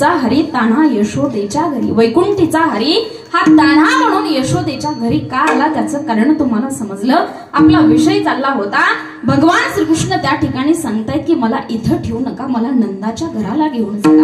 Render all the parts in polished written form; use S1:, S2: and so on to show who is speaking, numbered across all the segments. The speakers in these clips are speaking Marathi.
S1: वैकुंठीचा हरी तान्हा यशोदेच्या घरी. वैकुंठीचा हरी हा तान्हा म्हणून यशोदेच्या घरी का आला त्याचं कारण तुम्हाला समजलं. आपला विषय चालला होता भगवान श्रीकृष्ण त्या ठिकाणी सांगतायत की मला इथं ठेवू नका, मला नंदाच्या घराला घेऊन चला.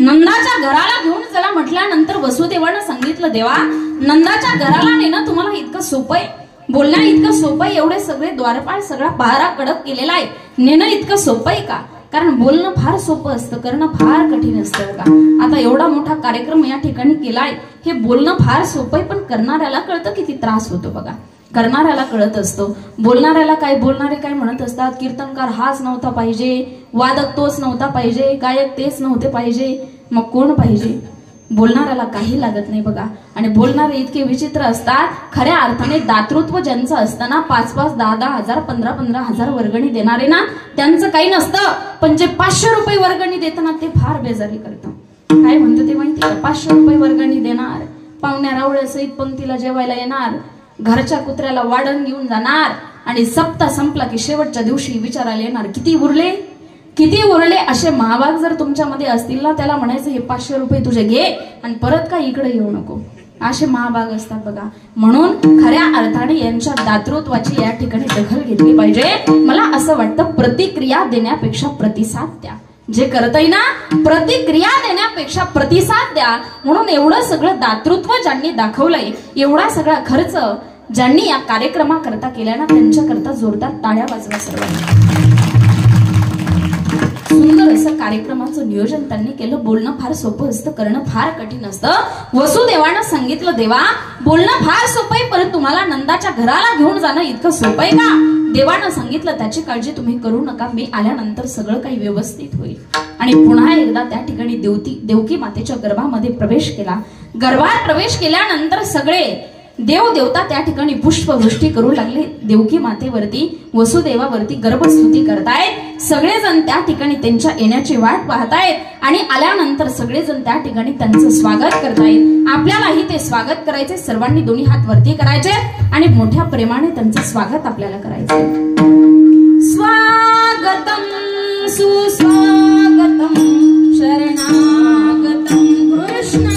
S1: नंदाच्या घराला घेऊन चला म्हटल्यानंतर वसुदेवानं सांगितलं देवा नंदाच्या घराला नेणं तुम्हाला इतकं सोपं आहे, बोलणं इतकं सोपं आहे, एवढे सगळे द्वारपाळ सगळा पहारा कडक केलेला आहे, नेणं इतकं सोपं आहे का. कारण बोलणं फार सोपं असतं, करणं फार कठीण असतं का. आता एवढा मोठा कार्यक्रम या ठिकाणी केलाय, हे बोलणं फार सोपं आहे पण करणाऱ्याला कळतं किती त्रास होतो बघा. करणाऱ्याला कळत असतो, बोलणाऱ्याला काय, बोलणारे काय म्हणत असतात कीर्तनकार हाच नव्हता पाहिजे, वादक तोच नव्हता पाहिजे, गायक तेच नव्हते पाहिजे, मग कोण पाहिजे. बोलणाऱ्याला काही लागत नाही बघा. आणि बोलणारे इतके विचित्र असतात, खऱ्या अर्थाने दातृत्व ज्यांचं असताना 5-5, 10-10 हजार, 15-15 हजार वर्गणी देणारे ना त्यांचं काही नसतं, पण जे 500 रुपये वर्गणी देताना ते फार बेजारी करतं. काय म्हणतो ते माहिती आहे, 500 रुपये वर्गणी देणार, पाहुण्या रावळ्या सहित पंक्तीला जेवायला येणार, घरच्या कुत्र्याला वाढण घेऊन जाणार आणि सप्ताह संपला की शेवटच्या दिवशी विचारायला येणार किती उरले किती उरले. असे महाभाग जर तुमच्यामध्ये असतील ना त्याला म्हणायचं हे 500 रुपये तुझे घे आणि परत काय इकडे येऊ नको. असे महाभाग असतात बघा. म्हणून खऱ्या अर्थाने यांच्या दातृत्वाची या ठिकाणी दखल घेतली पाहिजे. मला असं वाटतं प्रतिक्रिया देण्यापेक्षा प्रतिसाद द्या. जे करतय ना प्रतिक्रिया देण्यापेक्षा प्रतिसाद द्या. म्हणून एवढं सगळं दातृत्व ज्यांनी दाखवलंय, एवढा सगळा खर्च ज्यांनी या कार्यक्रमाकरता केला ना त्यांच्याकरता जोरदार टाळ्या वाजवा सर्वांनी. सुंदर असं कार्यक्रमाचं नियोजन त्यांनी केलं. बोलणं फार सोपं असतं, करणं फार कठीण असतं. वसुदेवानं सांगितलं देवा बोलणं फार सोपं आहे पण तुम्हाला नंदाच्या घराला घेऊन जाणं इतकं सोपं आहे का. देवानं सांगितलं त्याची काळजी तुम्ही करू नका, मी आल्यानंतर सगळं काही व्यवस्थित होईल. आणि पुन्हा एकदा त्या ठिकाणी देवकी मातेच्या गर्भामध्ये प्रवेश केला. गर्भात प्रवेश केल्यानंतर सगळे देव देवता त्या ठिकाणी पुष्पवृष्टी करू लागले. देवकी मातेवरती वसुदेवावरती गर्भस्तुती करतायत. सगळेजण त्या ठिकाणी त्यांच्या येण्याची वाट पाहतायत आणि आल्यानंतर सगळेजण त्या ठिकाणी त्यांचं स्वागत करतायत. आपल्यालाही ते स्वागत करायचे, सर्वांनी दोन्ही हात वरती करायचे आणि मोठ्या प्रेमाने त्यांचं स्वागत आपल्याला करायचे. स्वागतम सुस्वागतम शरणागतम कृष्ण.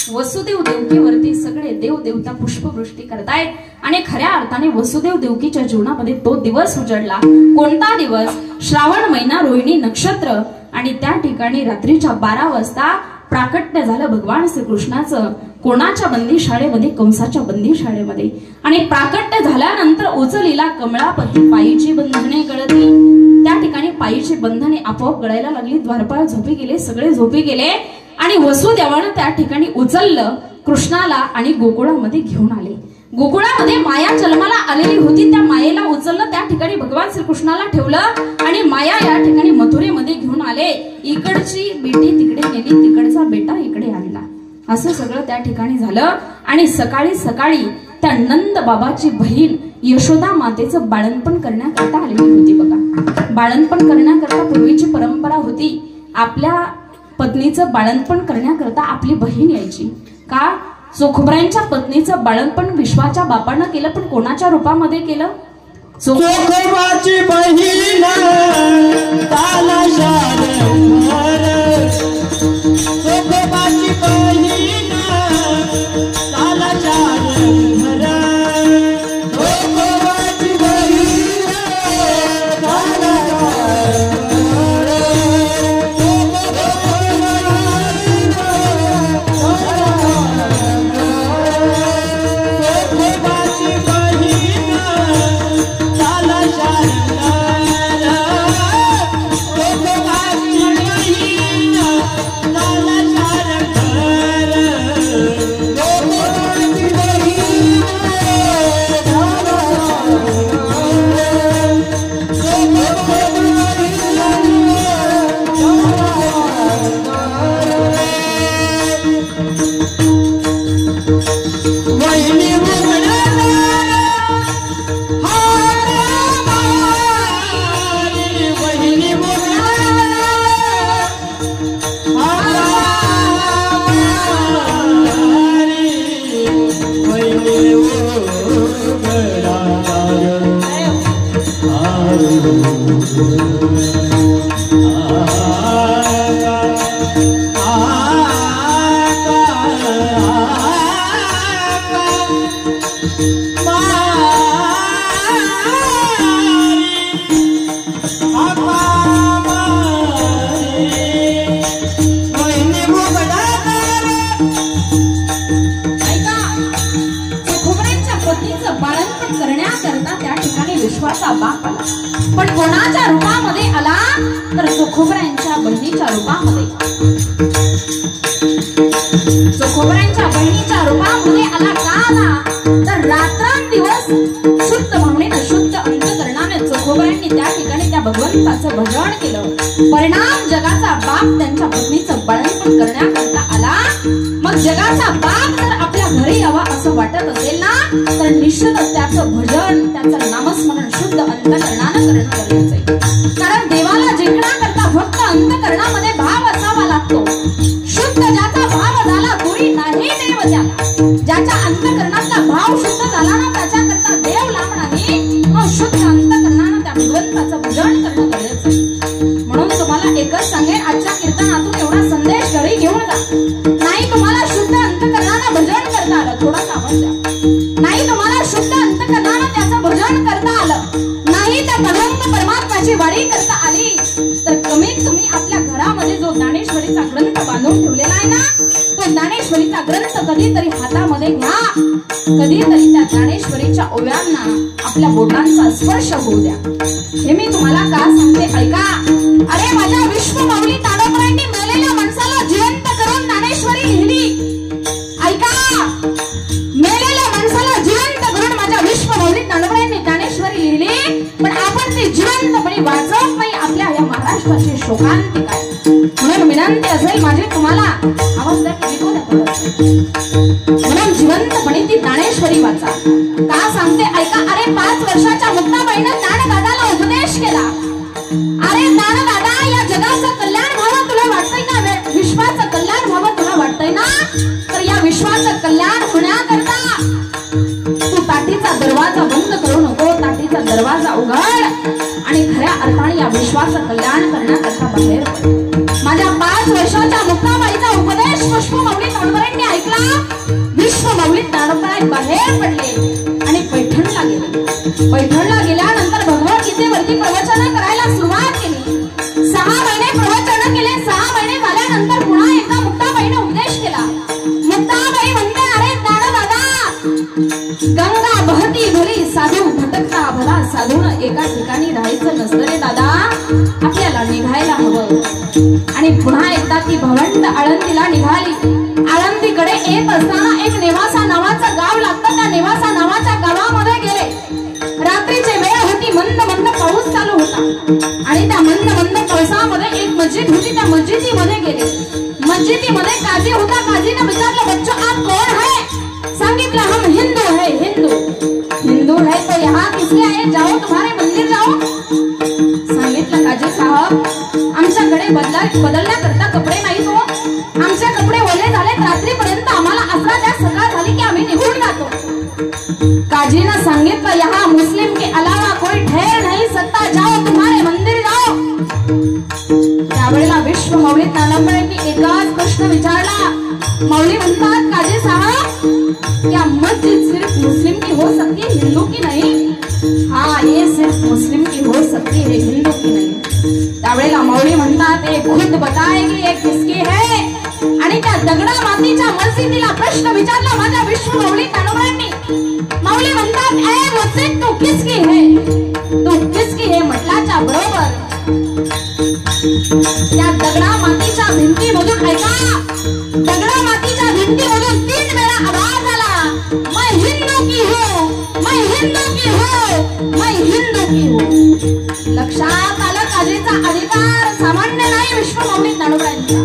S1: वसुदेव देवकीवरती सगळे देव देवता पुष्पवृष्टी करतायत आणि खऱ्या अर्थाने वसुदेव देवकीच्या जीवनामध्ये तो दिवस उजडला. कोणता दिवस? श्रावण महिना, रोहिणी नक्षत्र आणि त्या ठिकाणी रात्रीच्या 12 वाजता प्राकट्य झालं भगवान श्रीकृष्णाचं. कोणाच्या बंदीशाळेमध्ये? कंसाच्या बंदीशाळेमध्ये. आणि प्राकट्य झाल्यानंतर उचलीला कमळापती पायीची बंधने गळती. त्या ठिकाणी पायीची बंधने आपोआप गळायला लागली. द्वारपाळ झोपी गेले, सगळे झोपी गेले आणि वसुदेवानं त्या ठिकाणी उचललं कृष्णाला आणि गोकुळामध्ये घेऊन आले. गोकुळामध्ये माया जन्माला आलेली होती, त्या मायेला उचललं, त्या ठिकाणी भगवान श्रीकृष्णाला ठेवलं आणि माया या ठिकाणी मथुरेमध्ये घेऊन आले. इकडची बेटी तिकडे नेली, तिकडचा बेटा इकडे आणला. असं सगळं त्या ठिकाणी झालं. आणि सकाळी सकाळी त्या नंद बाबाची बहीण यशोदा मातेचं बाळणपण करण्याकरता आलेली होती. बघा, बाळणपण करण्याकरता पूर्वीची परंपरा होती, आपल्या पत्नीचं बाळणपण करण्याकरता आपली बहीण यायची. का? चोखोबरांच्या पत्नीचं बाळणपण विश्वाच्या बापानं केलं, पण कोणाच्या रूपामध्ये केलं?
S2: चोखोबाची बहीण ताला चोखोबाची बहीण ताला चोखोबाची बहीण ताला
S1: विश्वाचा बाप आला. पण कोणाच्या रूपामध्ये आला? तर चोखोबरांच्या बहिणीच्या रूपामध्ये. चोखोबरांच्या बहिणीच्या रूपामध्ये आला. का आला? तर रात्रंदिवस शुद्ध भावनेनं, शुद्ध अंतकरणाने चोखोबरांनी त्या ठिकाणी त्या भगवंताचं भजन केलं. परिणाम जगाचा बाप त्यांच्या पत्नीचं बाळणपण करण्याकरता आला. मग जगाचा बाप जर आपल्या घरी यावा असं वाटत असेल ना, तर निश्चितच त्याचं भजन, त्याचं नामस्मरण शुद्ध अंतकरणानं करणं गरजेचं आहे. कारण देवाला जिंकण्याकरता फक्त अंतकरणामध्ये भाव असावा लागतो. शुद्ध ज्याचा भाव झाला दुरी नाही देव त्याला. ज्याच्या अंतकरणातला भाव शुद्ध झाला ना, त्याच्याकरता देव लांब नाही. मग शुद्ध अंतकरणानं त्या भगवंताचं भजन करणं गरजेचं आहे. म्हणून तुम्हाला एकच सांगेन, आजच्या कीर्तनातून एवढा संदेश घरी घेऊन जा. नाही तुम्हाला शुद्ध अंतकरणानं भजन करता आलं, थोडासा आवाज द्या. नाही तुम्हाला शुद्ध अंतकरणानं त्याचं भजन करता आलं, नाही तर भगवंत परमात्म्याची वारी करता आली, तर कमीत कमी आपल्या घरामध्ये जो ज्ञानेश्वरीचा ग्रंथ बांधून ठेवलेला आहे ना, तो ज्ञानेश्वरीचा ग्रंथ कधीतरी हातामध्ये घ्या. कधीतरी त्या ज्ञानेश्वरीच्या ओव्यांना आपल्या बोटांचा स्पर्श होऊ द्या. हे मी तुम्हाला का सांगते ऐका. अरे माझ्या विश्वमाऊली ताडोबरांनी मेलेल्या माणसाला जिवंत करून ज्ञानेश्वरी लिहिली. ऐका, मेलेल्या माणसाला जिवंत करून माझ्या विश्वमाऊली ताडोबरांनी ज्ञानेश्वरी लिहिली. पण आपण ती जिवंतपणे वाचवत नाही. आपल्या या महाराष्ट्राची शोकांतिका आहे. म्हणून विनंती असेल माझी तुम्हाला, आवाज द्या की म्हणून जिवंतपणे ती ज्ञानेश्वरी वाचा. का सांगते ऐका. अरे 5 वर्षाच्या मुक्ताबाईनं ज्ञानदादाला उपदेश केला. अरे ज्ञानदादा, या जगाचं कल्याण व्हावं तुला वाटतंय ना, विश्वाचं कल्याण व्हावं तुला वाटतंय ना, तर या विश्वाचं कल्याण होण्याकरता तू ताटीचा दरवाजा बंद करू नको. ताटीचा दरवाजा उघड आणि खऱ्या अर्थाने या विश्वाचं कल्याण करण्याकरता बाहेर पड. माझ्या 5 वर्षाच्या मुक्ताबाईचा उपदेश पुष्पमाऊली ताडोबरांनी ऐकला. विश्वमाऊली ताडोबराई बाहेर पडले आणि पैठणला गेले. पैठणला गेल्यानंतर भगवद्गीतेवरती प्रवचन करायला सुरुवात केली. 6 महिने प्रवचन केले. 6 महिने झाल्यानंतर पुन्हा एकदा मुक्ताबाईने उपदेश केला. मुक्ताबाई म्हणते, अरे ज्ञानदादा, गंगा बहती भली साधू भटकता भला. साधून एका ठिकाणी राहायचं नसतं रे दादा, आपल्याला निघायला हवं. आणि पुन्हा एकदा ती भवंत आळंदीला निघाली. आळंदीकडे येत असताना एक नेवासा नावाचं गाव लागतं. त्या नेवासा नावा आणि त्या मंद मंद कळसामध्ये एक मस्जिद होती. त्या मस्जिदीमध्ये गेले. मस्जिदीमध्ये काजी होता. काजीने विचारलं, बच्चो आप कौन है? सांगितलं, हम हिंदू है. हिंदू है तो यहाँ किसलिए आए? जाओ तुम्हारे मंदिर जाओ. सांगितलं, काजी साहब आमच्याकडे बदलण्याकरता कपडे नाही तो. आमचे कपडे ओले झालेत. रात्रीपर्यंत आम्हाला आसरा द्या. सकाळ झाली की आम्ही निघून जातो. काजीने सांगितलं, यहाँ मुस्लिम के अलावा कोई ठहर नहीं सकता. जाओ तुम्हारे मंदिर जाओ. त्यावेळेला विश्व मौली तानांबळेंनी एकच प्रश्न विचारला. मौली म्हणतात, काजी साहब क्या मस्जिद सिर्फ मुस्लिम की हो सकती है, हिंदू की नहीं? हाँ, ये सिर्फ मुस्लिम की हो सकती है, हिंदू की नहीं. त्यावेळेला मौली म्हणतात, एक खुद बताएगी एक किसकी है. आणि त्या दगडा मातीच्या मस्जिदीला प्रश्न विचारला माझ्या विश्व मौली तानांबळेंनी. मौली म्हणतात, ए मस्जिद तू किसकी है? तू किसकी है म्हटल्याच्या बरोबर त्या दगडा मातीच्या भिंतीमधून ऐका, दगडा मातीच्या भिंतीमधून 3 वेळा आवाज आला, मैं हिंदू की हूँ, मैं हिंदू की हूँ, मैं हिंदू की हूँ. लक्षात आलं, काजीचा अधिकार सामान्य नाही विश्व मौली तानांबळेंचा.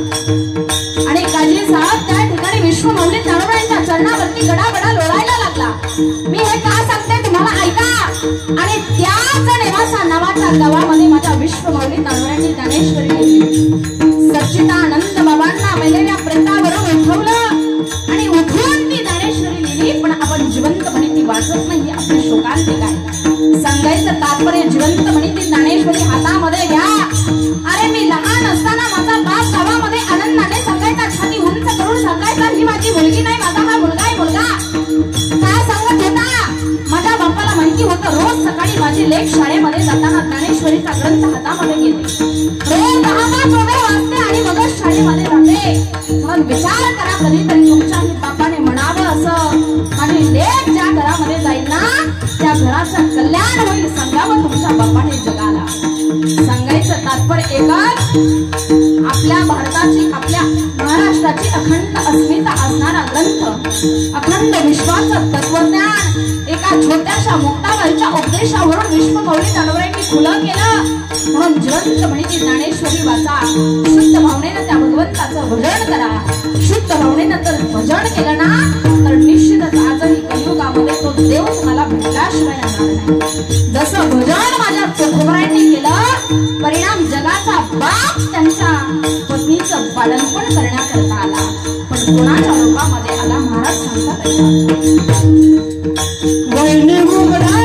S1: आणि काजी साहेब त्या ठिकाणी विश्व मौली तानांबळेंच्या चरणावरती गडाबडा लोळायला लागला. मी हे का सांगते तुम्हाला ऐका. आणि त्याच नेवासा नावाच्या गावामध्ये माझ्या विश्व मौली तानांबळेंनी ज्ञानेश्वरी लिहिली. सच्चिदानंद बाबांना मेलेल्या प्रेतावरून उठवलं आणि उठून ती ज्ञानेश्वरी लिहिली. पण आपण जिवंतपणे ती वाचत नाही. आपली शोकांतिका आहे. सांगायचं तात्पर्य, जिवंतपणे ती ज्ञानेश्वरी हातामध्ये घ्या. अरे मी लहान असताना माझा बाप गावामध्ये आनंदाने सांगायचा, छाती उंच करून सांगायचा, ही माझी मुलगी नाही, माझा हा मुलगा आहे. मुलगा काय सांगत होता? माझ्या बापाला माहिती होतं रोज सकाळी माझी लेक शाळेमध्ये जाताना ज्ञानेश्वरीचा ग्रंथ हातामध्ये घेते. रोज 10-5 ओव्या वाचते आणि मगच शाळेमध्ये जाते. मग विचार करा, कधीतरी तुमच्याही बापाने म्हणावं असं, माझी लेक ज्या घरामध्ये जाईल ना त्या घराचं कल्याण होईल, सांगावं तुमच्या बापाने जगाला. सांगायचं तात्पर्य एकच, आपल्या भारताची, आपल्या महाराष्ट्राची अखंड अस्मिता असणारा ग्रंथ, अखंड विश्वाचं तत्वज्ञान एका छोट्याशा मुक्ताबाईच्या उपदेशावरून विश्व मौली तानांबळेंनी खुलं केलं. म्हणून जिवंतपणे ती ज्ञानेश्वरी वाचा. शुद्ध भावनेनं त्या भगवंताचं भजन करा. शुद्ध भावनेनं तर भजन केलं ना तर निश्चितच आजही कलियुगामध्ये तो देव तुम्हाला भेटल्याशिवाय राहणार नाही. जसं भजन माझ्या तुकोबरायांनी केलं, परिणाम जगाचा बाप त्यांच्या पत्नीचं बाळंपण करण्याकरता आला. पण कोणाच्या रूपामध्ये आला? महाराज सांगतात,
S2: वैनी मुगडा